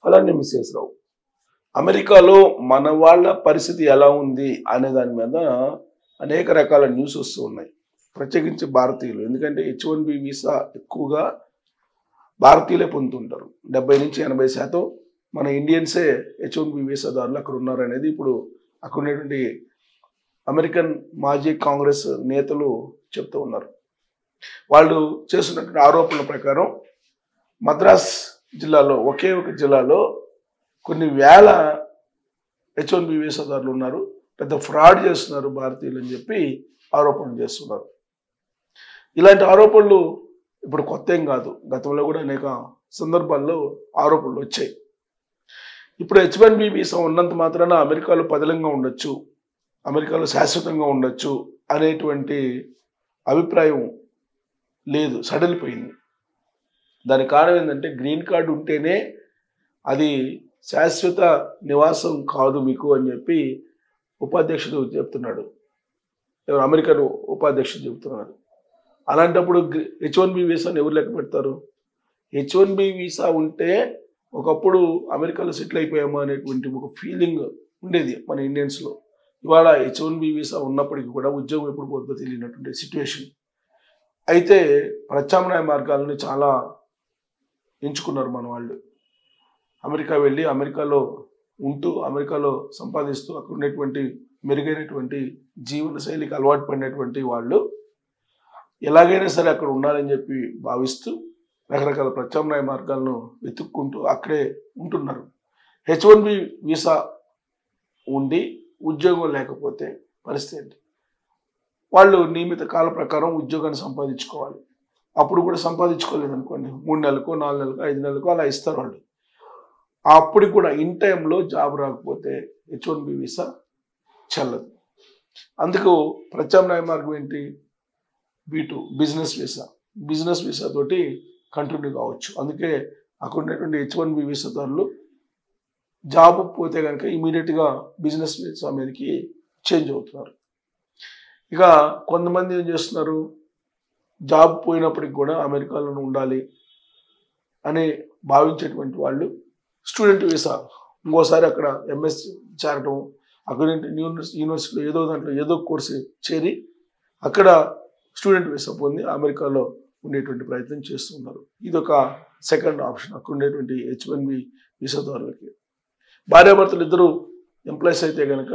అలానే మిస్సెస్ రావు అమెరికాలో మన వాళ్ళ పరిస్థితి ఎలా ఉంది అనే దాని మీద అనేక రకాల న్యూస్ వస్తూ ఉన్నాయి. ప్రత్యేకించి భారతీయులు, ఎందుకంటే H1B వీసా ఎక్కువగా భారతీయులే పొందుతుంటారు. 70 నుంచి 80% మన ఇండియన్సే H1B వీసాదారులు అక్కడ ఉన్నారు అనేది ఇప్పుడు అక్కడ ఉన్నటువంటి అమెరికన్ మాజీ కాంగ్రెస్ నేతలు చెప్తూ ఉన్నారు. వాళ్ళు చేస్తున్నటువంటి ఆరోపణల ప్రకారం మద్రాస్ జిల్లాలో ఒకే ఒక జిల్లాలో కొన్ని వేల H1B వీసాదారులు ఉన్నారు, పెద్ద ఫ్రాడ్ చేస్తున్నారు భారతీయులు అని చెప్పి ఆరోపణలు చేస్తున్నారు. ఇలాంటి ఆరోపణలు ఇప్పుడు కొత్త ఏం కాదు, గతంలో కూడా అనేక సందర్భాల్లో ఆరోపణలు వచ్చాయి. ఇప్పుడు H1B వీసా ఉన్నంత మాత్రాన అమెరికాలో పదిలంగా ఉండొచ్చు, అమెరికాలో శాశ్వతంగా ఉండొచ్చు అనేటువంటి అభిప్రాయం లేదు, సడలిపోయింది. దానికి కారణం ఏంటంటే గ్రీన్ కార్డు ఉంటేనే అది శాశ్వత నివాసం కాదు మీకు అని చెప్పి ఉపాధ్యక్షుడు చెప్తున్నాడు, అమెరికన్ ఉపాధ్యక్షుడు చెబుతున్నాడు. అలాంటప్పుడు H1B వీసాను ఎవరు లెక్క పెడతారు? H1B వీసా ఉంటే ఒకప్పుడు అమెరికాలో సెటిల్ అయిపోయామా అనేటువంటి ఒక ఫీలింగ్ ఉండేది మన ఇండియన్స్లో. ఇవాళ H1B వీసా ఉన్నప్పటికీ కూడా ఉద్యోగం ఎప్పుడు పోతుందో తెలియనటువంటి సిచ్యువేషన్. అయితే ప్రత్యామ్నాయ మార్గాలను చాలా ఎంచుకున్నారు మన వాళ్ళు. అమెరికా వెళ్ళి అమెరికాలో ఉంటూ అమెరికాలో సంపాదిస్తూ అక్కడ ఉన్నటువంటి మెరుగైనటువంటి జీవన శైలికి అలవాటు పడినటువంటి వాళ్ళు ఎలాగైనా సరే అక్కడ ఉండాలని చెప్పి భావిస్తూ రకరకాల ప్రత్యామ్నాయ మార్గాలను వెతుక్కుంటూ అక్కడే ఉంటున్నారు. H1B వీసా ఉండి ఉద్యోగం లేకపోతే పరిస్థితి ఏంటి? వాళ్ళు నియమిత కాల ప్రకారం ఉద్యోగాన్ని సంపాదించుకోవాలి. అప్పుడు కూడా సంపాదించుకోలేదు అనుకోండి, 3 నెలలకు 4 నెలలకు 5 నెలలకు అలా ఇస్తారు వాళ్ళు. అప్పుడు కూడా ఇన్ టైంలో జాబ్ రాకపోతే H1B వీసా చెల్లదు. అందుకు ప్రత్యామ్నాయ మార్గం ఏంటి? B2 business visa. Business visa తోటి కంటిన్యూ కావచ్చు. అందుకే అక్కడ ఉన్నటువంటి H1B వీసాదారులు జాబ్ పోతే కనుక ఇమీడియట్గా బిజినెస్ వీసా మీదకి చేంజ్ అవుతున్నారు. ఇక కొంతమంది ఏం చేస్తున్నారు, జాబ్ పోయినప్పటికి కూడా అమెరికాలో ఉండాలి అని భావించేటువంటి వాళ్ళు స్టూడెంట్ వీసా, ఇంకోసారి అక్కడ MS చేరటం, అక్కడ యూనివర్సిటీలో ఏదో దాంట్లో ఏదో కోర్సు చేరి అక్కడ స్టూడెంట్ వీసా పొంది అమెరికాలో ఉండేటువంటి ప్రయత్నం చేస్తున్నారు. ఇదొక సెకండ్ ఆప్షన్ అక్కడ ఉండేటువంటి H1B వీసాదారులకి. భార్యాభర్తలు ఇద్దరు ఎంప్లాయీస్ అయితే కనుక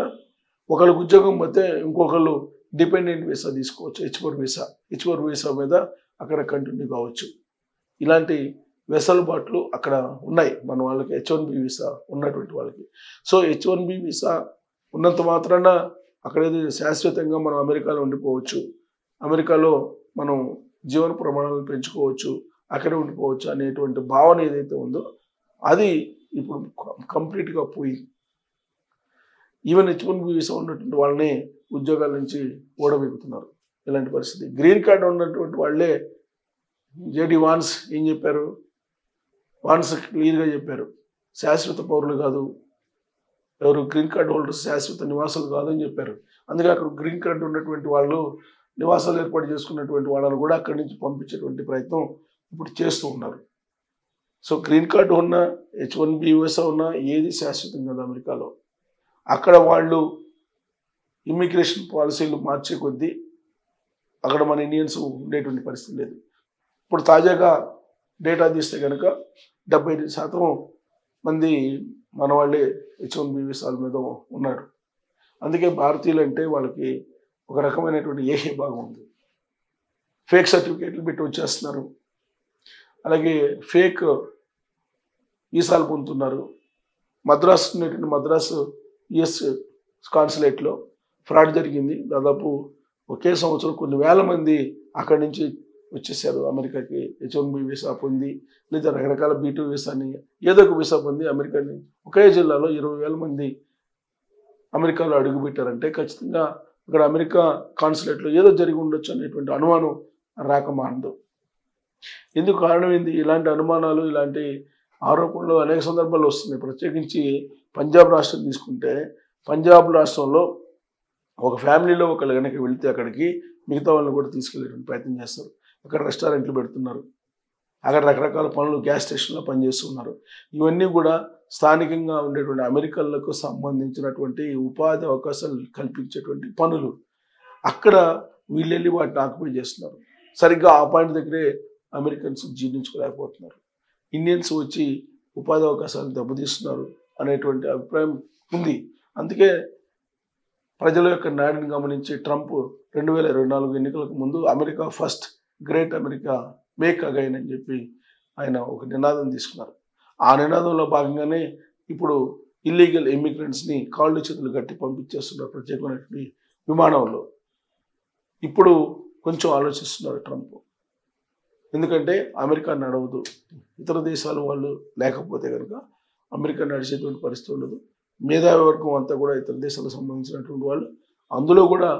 ఒకళ్ళకి ఉద్యోగం పోతే ఇంకొకళ్ళు డిపెండెంట్ వీసా తీసుకోవచ్చు, H4 వీసా మీద అక్కడ కంటిన్యూ కావచ్చు. ఇలాంటి వెసులుబాట్లు అక్కడ ఉన్నాయి మన వాళ్ళకి, H1B వీసా ఉన్నటువంటి వాళ్ళకి. సో H1B వీసా ఉన్నంత మాత్రాన అక్కడేది శాశ్వతంగా మనం అమెరికాలో ఉండిపోవచ్చు, అమెరికాలో మనం జీవన ప్రమాణాలను పెంచుకోవచ్చు, అక్కడే ఉండిపోవచ్చు అనేటువంటి భావన ఏదైతే ఉందో అది ఇప్పుడు కంప్లీట్గా పోయింది. ఈవెన్ H1B వీసా ఉన్నటువంటి వాళ్ళని ఉద్యోగాల నుంచి ఓడబెక్కుతున్నారు. ఇలాంటి పరిస్థితి. గ్రీన్ కార్డు ఉన్నటువంటి వాళ్ళే JD వాన్స్ ఏం చెప్పారు? వాన్స్ క్లియర్గా చెప్పారు, శాశ్వత పౌరులు కాదు, ఎవరు గ్రీన్ కార్డు హోల్డర్స్ శాశ్వత నివాసాలు కాదని చెప్పారు. అందుకే అక్కడ గ్రీన్ కార్డు ఉన్నటువంటి వాళ్ళు నివాసాలు ఏర్పాటు చేసుకున్నటువంటి వాళ్ళని కూడా అక్కడి నుంచి పంపించేటువంటి ప్రయత్నం ఇప్పుడు చేస్తూ ఉన్నారు. సో గ్రీన్ కార్డు ఉన్న H1B వీసా ఉన్న ఏది శాశ్వతం కాదు అమెరికాలో. అక్కడ వాళ్ళు ఇమ్మిగ్రేషన్ పాలసీలు మార్చే కొద్దీ అక్కడ మన ఇండియన్స్ ఉండేటువంటి పరిస్థితి లేదు. ఇప్పుడు తాజాగా డేటా తీస్తే కనుక 75% మంది మన వాళ్ళే H1B వీసాల మీద ఉన్నారు. అందుకే భారతీయులు అంటే వాళ్ళకి ఒక రకమైనటువంటి ఏహే భాగం ఉంది. ఫేక్ సర్టిఫికేట్లు పెట్టి వచ్చేస్తున్నారు, అలాగే ఫేక్ వీసాలు పొందుతున్నారు. మద్రాసు US కాన్సులేట్లో ఫ్రాడ్ జరిగింది. దాదాపు ఒకే సంవత్సరం కొన్ని వేల మంది అక్కడి నుంచి వచ్చేసారు అమెరికాకి H1B వీసా పొంది, లేదా రకరకాల B2 వీసాని ఏదో ఒక వీసా పొంది అమెరికాని ఒకే జిల్లాలో 20,000 మంది అమెరికాలో అడుగుపెట్టారంటే ఖచ్చితంగా అక్కడ అమెరికా కాన్సులేట్లో ఏదో జరిగి ఉండొచ్చు అనేటువంటి అనుమానం రాకమానదు. ఎందుకు కారణం ఏంది? ఇలాంటి అనుమానాలు, ఇలాంటి ఆరోపణలు అనేక సందర్భాల్లో వస్తున్నాయి. ప్రత్యేకించి పంజాబ్ రాష్ట్రం తీసుకుంటే, పంజాబ్ రాష్ట్రంలో ఒక ఫ్యామిలీలో ఒకళ్ళు కనుక వెళితే అక్కడికి మిగతా వాళ్ళని కూడా తీసుకెళ్ళేటువంటి ప్రయత్నం చేస్తారు. అక్కడ రెస్టారెంట్లు పెడుతున్నారు, అక్కడ రకరకాల పనులు గ్యాస్ స్టేషన్లో పనిచేస్తున్నారు. ఇవన్నీ కూడా స్థానికంగా ఉండేటువంటి అమెరికన్లకు సంబంధించినటువంటి ఉపాధి అవకాశాలు కల్పించేటువంటి పనులు. అక్కడ వీళ్ళెళ్ళి వాటిని ఆక్యుపై చేస్తున్నారు. సరిగ్గా ఆ పాయింట్ దగ్గరే అమెరికన్స్ జీర్ణించుకోలేకపోతున్నారు. ఇండియన్స్ వచ్చి ఉపాధి అవకాశాలు దెబ్బతీస్తున్నారు అనేటువంటి అభిప్రాయం ఉంది. అందుకే ప్రజల యొక్క నాడిని గమనించి ట్రంప్ 2024 ఎన్నికలకు ముందు America first, great America, make again అని చెప్పి ఆయన ఒక నినాదం తీసుకున్నారు. ఆ నినాదంలో భాగంగానే ఇప్పుడు ఇల్లీగల్ ఇమిగ్రెంట్స్ని కాళ్ళు చేతులు కట్టి పంపించేస్తున్నారు ప్రత్యేకమైనటువంటి విమానంలో. ఇప్పుడు కొంచెం ఆలోచిస్తున్నారు ట్రంప్. ఎందుకంటే అమెరికా నడవదు, ఇతర దేశాల వాళ్ళు లేకపోతే కనుక అమెరికా నడిచేటువంటి పరిస్థితి ఉండదు. మేధావి వర్గం అంతా కూడా ఇతర దేశాలకు సంబంధించినటువంటి వాళ్ళు, అందులో కూడా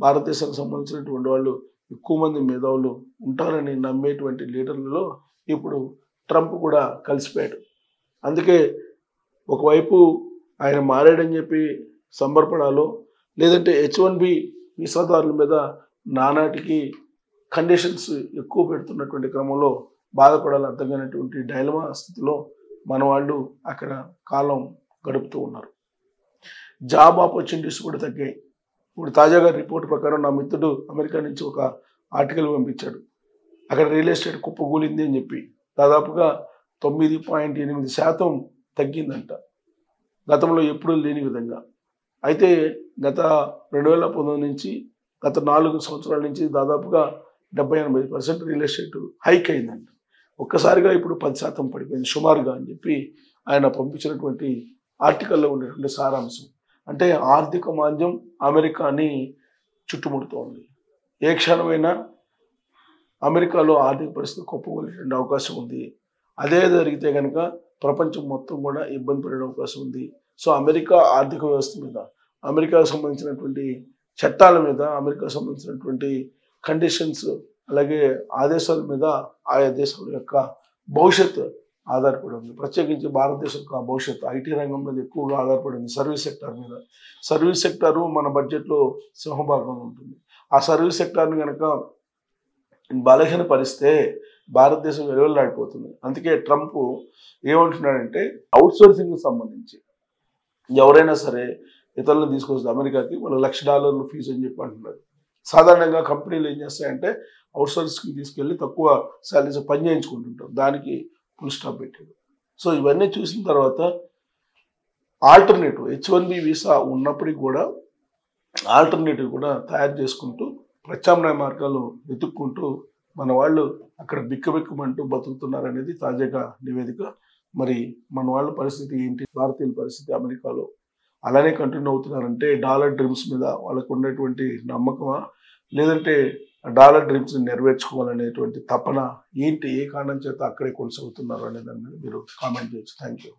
భారతదేశానికి సంబంధించినటువంటి వాళ్ళు ఎక్కువ మంది మేధావులు ఉంటారని నమ్మేటువంటి లీడర్లలో ఇప్పుడు ట్రంప్ కూడా కలిసిపోయాడు. అందుకే ఒకవైపు ఆయన మారాడని చెప్పి సంబరపడాలో, లేదంటే H1B వీసాదారుల మీద నానాటికి కండిషన్స్ ఎక్కువ పెడుతున్నటువంటి క్రమంలో బాధపడాలి అర్థం కానటువంటి డైలమా స్థితిలో మన వాళ్ళు అక్కడ కాలం గడుపుతూ ఉన్నారు. జాబ్ ఆపర్చునిటీస్ కూడా తగ్గాయి. ఇప్పుడు తాజాగా రిపోర్ట్ ప్రకారం నా మిత్రుడు అమెరికా నుంచి ఒక ఆర్టికల్ పంపించాడు. అక్కడ రియల్ ఎస్టేట్ కుప్పగూలింది అని చెప్పి దాదాపుగా 9.8% తగ్గిందంట, గతంలో ఎప్పుడూ లేని విధంగా. అయితే గత 2019 నుంచి గత 4 సంవత్సరాల నుంచి దాదాపుగా 70-80% రియల్ ఎస్టేట్ హైక్ అయిందంట. ఒక్కసారిగా ఇప్పుడు 10% పడిపోయింది సుమారుగా అని చెప్పి ఆయన పంపించినటువంటి ఆర్టికల్లో ఉండేటువంటి సారాంశం. అంటే ఆర్థిక మాంద్యం అమెరికాని చుట్టుముడుతోంది. ఏ క్షణమైనా అమెరికాలో ఆర్థిక పరిస్థితి కుప్పకూలేటువంటి అవకాశం ఉంది. అదే జరిగితే కనుక ప్రపంచం మొత్తం కూడా ఇబ్బంది పడే అవకాశం ఉంది. సో అమెరికా ఆర్థిక వ్యవస్థ మీద, అమెరికాకు సంబంధించినటువంటి చట్టాల మీద, అమెరికాకు సంబంధించినటువంటి కండిషన్స్, అలాగే ఆదేశాల మీద ఆయా దేశాల యొక్క భవిష్యత్తు ఆధారపడి ఉంది. ప్రత్యేకించి భారతదేశం యొక్క భవిష్యత్తు ఐటీ రంగం మీద ఎక్కువగా ఆధారపడి ఉంది, సర్వీస్ సెక్టార్ మీద. సర్వీస్ సెక్టారు మన బడ్జెట్లో సింహభాగంలో ఉంటుంది. ఆ సర్వీస్ సెక్టార్ని కనుక బలహీనపరిస్తే భారతదేశం వెలువెల్లాడిపోతుంది. అందుకే ట్రంప్ ఏమంటున్నాడంటే అవుట్సోర్సింగ్కి సంబంధించి ఎవరైనా సరే ఇతరులను తీసుకొస్తే అమెరికాకి వాళ్ళు $1,00,000 ఫీజు అని చెప్పి అంటున్నారు. సాధారణంగా కంపెనీలు ఏం చేస్తాయంటే అవుట్సోర్సింగ్కి తీసుకెళ్ళి తక్కువ శాలరీస్ పని చేయించుకుంటుంటారు. దానికి ఫుల్ స్టాప్ పెట్టాడు. సో ఇవన్నీ చూసిన తర్వాత ఆల్టర్నేటివ్ H1B వీసా ఉన్నప్పటికీ కూడా ఆల్టర్నేటివ్ కూడా తయారు చేసుకుంటూ ప్రత్యామ్నాయ మార్గాలు వెతుక్కుంటూ మన వాళ్ళు అక్కడ బిక్కబిక్కమంటూ బతుకుతున్నారు అనేది తాజాగా నివేదిక. మరి మన వాళ్ళ పరిస్థితి ఏంటి, భారతీయుల పరిస్థితి అమెరికాలో అలానే కంటిన్యూ అవుతున్నారంటే డాలర్ డ్రీమ్స్ మీద వాళ్ళకు ఉన్నటువంటి నమ్మకమా, లేదంటే డాలర్ డ్రీమ్స్ని నెరవేర్చుకోవాలనేటువంటి తపన ఏంటి, ఏ కారణం చేత అక్కడే కొనసాగుతున్నారు అనే దాని మీద మీరు కామెంట్ చేయొచ్చు. Thank you.